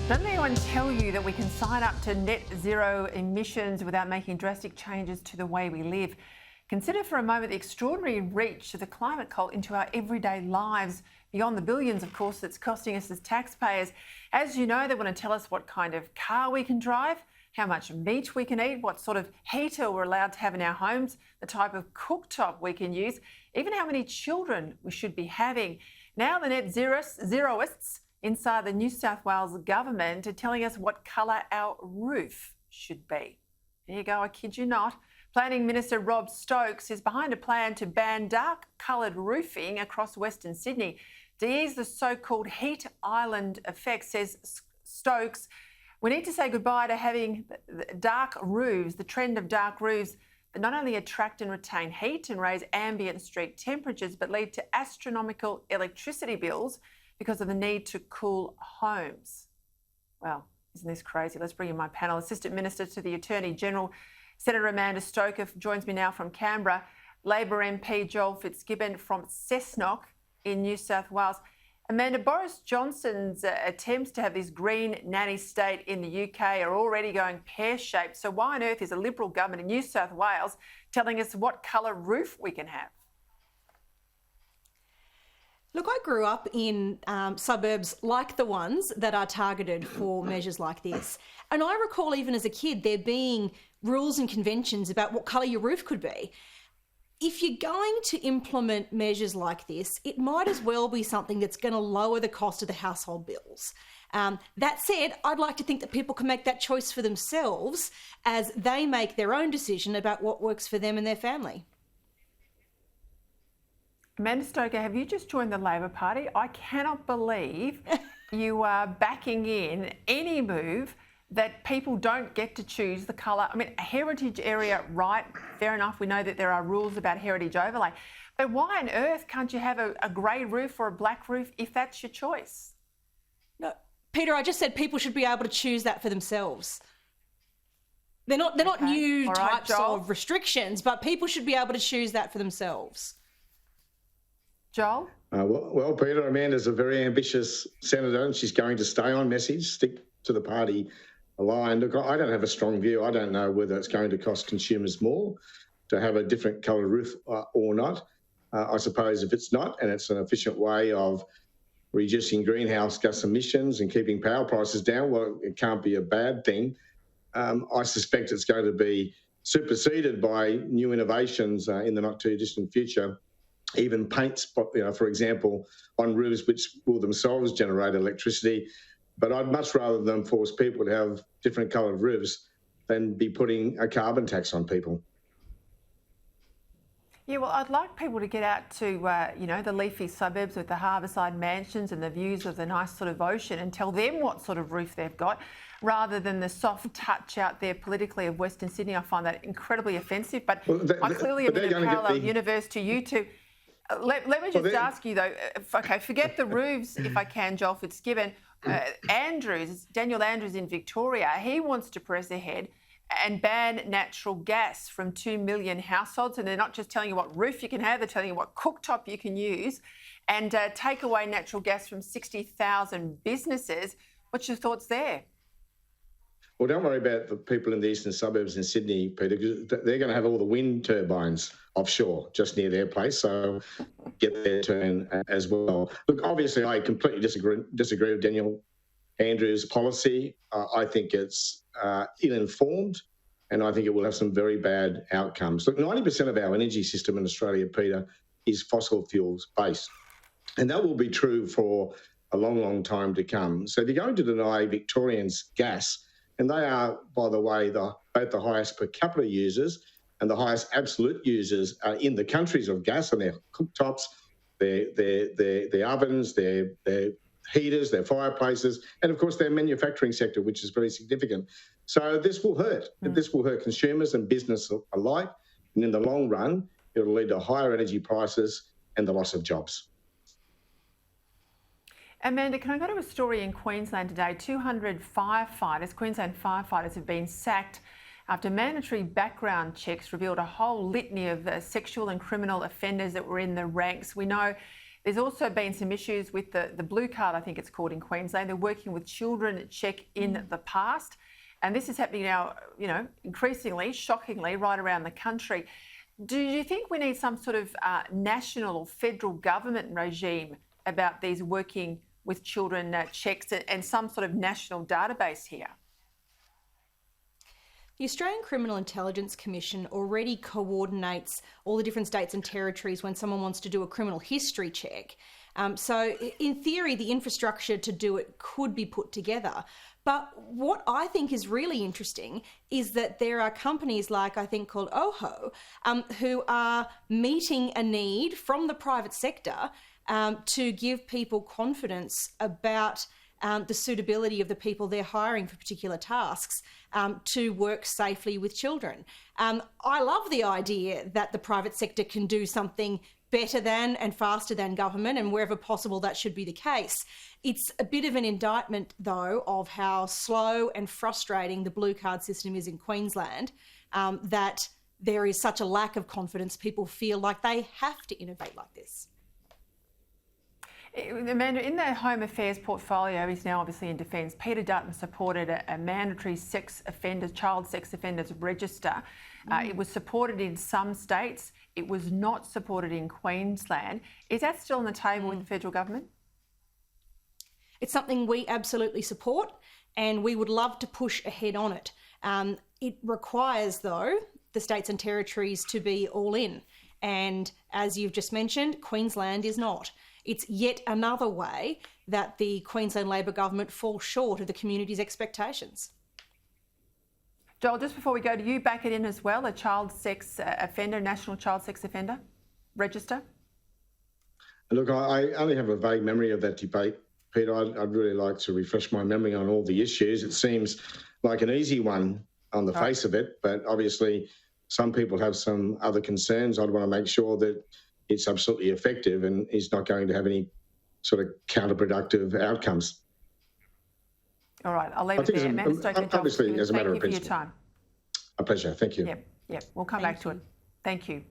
Don't let anyone tell you that we can sign up to net zero emissions without making drastic changes to the way we live. Consider for a moment the extraordinary reach of the climate cult into our everyday lives, beyond the billions, of course, that's costing us as taxpayers. As you know, they want to tell us what kind of car we can drive, how much meat we can eat, what sort of heater we're allowed to have in our homes, the type of cooktop we can use, even how many children we should be having. Now the net zeroists inside the New South Wales government are telling us what colour our roof should be. There you go, I kid you not. Planning Minister Rob Stokes is behind a plan to ban dark-coloured roofing across Western Sydney to ease the so-called heat island effect, says Stokes. We need to say goodbye to having dark roofs, the trend of dark roofs that not only attract and retain heat and raise ambient street temperatures, but lead to astronomical electricity bills because of the need to cool homes. Well, isn't this crazy? Let's bring in my panel. Assistant Minister to the Attorney General, Senator Amanda Stoker, joins me now from Canberra. Labor MP Joel Fitzgibbon from Cessnock in New South Wales. Amanda, Boris Johnson's attempts to have this green nanny state in the UK are already going pear-shaped. So why on earth is a Liberal government in New South Wales telling us what colour roof we can have? Look, I grew up in suburbs like the ones that are targeted for measures like this. And I recall even as a kid there being rules and conventions about what colour your roof could be. If you're going to implement measures like this, it might as well be something that's going to lower the cost of the household bills. That said, I'd like to think that people can make that choice for themselves as they make their own decision about what works for them and their family. Amanda Stoker, have you just joined the Labor Party? I cannot believe you are backing in any move that people don't get to choose the colour. I mean, a heritage area, right, fair enough. We know that there are rules about heritage overlay. But why on earth can't you have a grey roof or a black roof if that's your choice? No, Peter, I just said people should be able to choose that for themselves. They're not new types of restrictions, but people should be able to choose that for themselves. Joel? Well, Peter, Amanda's a very ambitious senator and she's going to stay on message, stick to the party line. Look, I don't have a strong view. I don't know whether it's going to cost consumers more to have a different colour roof or not. I suppose if it's not, and it's an efficient way of reducing greenhouse gas emissions and keeping power prices down, well, it can't be a bad thing. I suspect it's going to be superseded by new innovations in the not too distant future. Even paints, for example, on roofs which will themselves generate electricity. But I'd much rather than force people to have different coloured roofs than be putting a carbon tax on people. Yeah, well, I'd like people to get out to, the leafy suburbs with the harbourside mansions and the views of the nice sort of ocean and tell them what sort of roof they've got, rather than the soft touch out there politically of Western Sydney. I find that incredibly offensive. But I clearly am in a parallel universe to you two. Let me just ask you, though, forget the roofs, if I can, Joel Fitzgibbon. Daniel Andrews in Victoria, he wants to press ahead and ban natural gas from 2 million households. And they're not just telling you what roof you can have, they're telling you what cooktop you can use, and take away natural gas from 60,000 businesses. What's your thoughts there? Well, don't worry about the people in the eastern suburbs in Sydney, Peter, because they're going to have all the wind turbines offshore just near their place, so get their turn as well. Look, obviously, I completely disagree with Daniel Andrews' policy. I think it's ill-informed, and I think it will have some very bad outcomes. Look, 90% of our energy system in Australia, Peter, is fossil fuels based, and that will be true for a long, long time to come. So if you're going to deny Victorians gas, and they are, by the way, both the highest per capita users and the highest absolute users in the countries of gas, and their cooktops, their ovens, their heaters, their fireplaces, and of course their manufacturing sector, which is very significant. So this will hurt. This will hurt consumers and business alike, and in the long run, it will lead to higher energy prices and the loss of jobs. Amanda, can I go to a story in Queensland today? 200 Queensland firefighters have been sacked after mandatory background checks revealed a whole litany of sexual and criminal offenders that were in the ranks. We know There's also been some issues with the blue card, I think it's called in Queensland. They're working with children check in the past. And this is happening now, increasingly, shockingly, right around the country. Do you think we need some sort of national or federal government regime about these working with children checks and some sort of national database here? The Australian Criminal Intelligence Commission already coordinates all the different states and territories when someone wants to do a criminal history check. So in theory, the infrastructure to do it could be put together. But what I think is really interesting is that there are companies like, I think, called OHO, who are meeting a need from the private sector to give people confidence about the suitability of the people they're hiring for particular tasks to work safely with children. I love the idea that the private sector can do something better than and faster than government, and wherever possible that should be the case. It's a bit of an indictment, though, of how slow and frustrating the blue card system is in Queensland, that there is such a lack of confidence. People feel like they have to innovate like this. Amanda, in the Home Affairs portfolio, he's now obviously in defence. Peter Dutton supported a mandatory child sex offenders register. It was supported in some states. It was not supported in Queensland. Is that still on the table with the federal government? It's something we absolutely support, and we would love to push ahead on it. It requires, though, the states and territories to be all in. And as you've just mentioned, Queensland is not. It's yet another way that the Queensland Labor government falls short of the community's expectations. Joel, just before we go, do you back it in as well, a child sex offender, national child sex offender register? Look, I only have a vague memory of that debate, Peter. I'd really like to refresh my memory on all the issues. It seems like an easy one on the face of it, but obviously some people have some other concerns. I'd want to make sure that it's absolutely effective and is not going to have any sort of counterproductive outcomes. All right, I'll leave it there. Obviously, as a matter of principle. Thank you for your time. A pleasure. Thank you. Yep. We'll come back to it. Thank you.